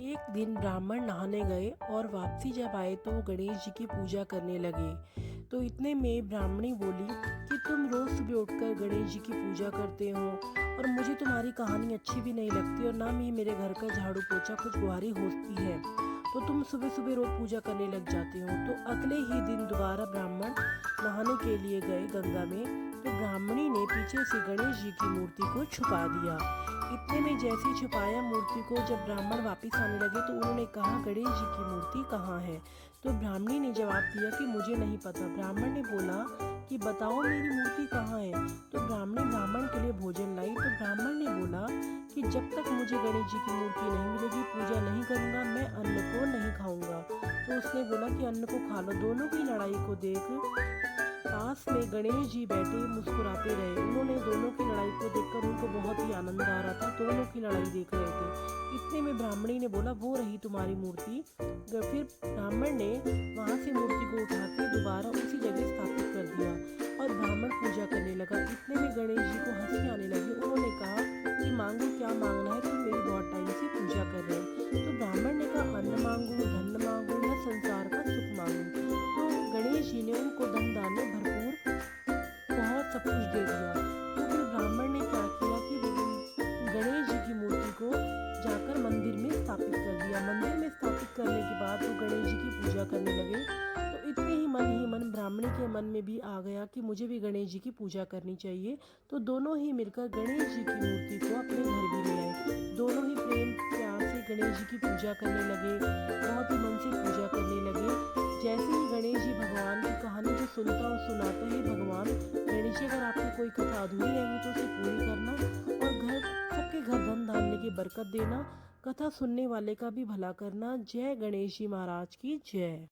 एक दिन ब्राह्मण नहाने गए और वापसी जब आए तो वो गणेश जी की पूजा करने लगे। तो इतने में ब्राह्मणी बोली कि तुम रोज सुबह उठकर गणेश जी की पूजा करते हो और मुझे तुम्हारी कहानी अच्छी भी नहीं लगती और ना ही मेरे घर का झाड़ू पोछा खुशगवारी होती है, तो तुम सुबह सुबह रोज पूजा करने लग जाते हो। तो अगले ही दिन दोबारा ब्राह्मण नहाने के लिए गए गंगा में। तो ब्राह्मणी ने पीछे से गणेश जी की मूर्ति को छुपा दिया। इतने में जैसे ही छुपाया मूर्ति को, जब ब्राह्मण वापस आने लगे तो उन्होंने कहा गणेश जी की मूर्ति कहाँ है। तो ब्राह्मणी ने जवाब दिया कि मुझे नहीं पता। ब्राह्मण ने बोला कि बताओ मेरी मूर्ति कहाँ है। तो ब्राह्मणी ब्राह्मण के लिए भोजन लाई। तो ब्राह्मण ने बोला कि जब तक मुझे गणेश जी की मूर्ति नहीं मिलेगी पूजा नहीं करूँगा, मैं अन्न को नहीं खाऊंगा। तो उसने बोला कि अन्न को खा लो। दोनों की लड़ाई को देख पास में गणेश जी बैठे मुस्कुराते रहे। उन्होंने दोनों की लड़ाई को देखकर उनको बहुत ही आनंद आ रहा था, दोनों की लड़ाई देख रहे थे। इतने में ब्राह्मणी ने बोला वो रही तुम्हारी मूर्ति। फिर ब्राह्मण ने वहां से मूर्ति को उठा के दोबारा उसी जगह स्थापित कर दिया और ब्राह्मण पूजा करने लगा। इतने में गणेश जी को हंसी आने लगी। उन्होंने कहा कि मांगो, क्या मांगना है, तुम मेरी बहुत टाइम से पूजा कर रहे हो। तो ब्राह्मण ने कहा अन्न मांगो, धन मांगो या संसार का सुख मांगो। तो गणेश जी ने उनको धन दान में भरपूर बहुत सब कुछ दे दिया। तो फिर ब्राह्मण ने क्या किया कि गणेश जी की मूर्ति को जाकर मंदिर में स्थापित कर दिया। मंदिर में स्थापित करने के बाद वो गणेश जी की पूजा करने लगे। तो इतने ही मन ब्राह्मणी के मन में भी आ गया कि मुझे भी गणेश जी की पूजा करनी चाहिए। तो दोनों ही मिलकर गणेश जी की मूर्ति को अपने घर भी ले आए। दोनों ही प्रेम प्यार से गणेश जी की पूजा करने लगे, बहुत ही मन से पूजा करने लगे। जैसे ही गणेश जी भगवान की कहानी जो सुनता और सुनाता है, भगवान गणेश जी अगर आपकी कोई कथा अधूरी रहेगी तो उसे पूरी करना और सबके घर धन धान्य की बरकत देना, कथा सुनने वाले का भी भला करना। जय गणेश जी महाराज की जय।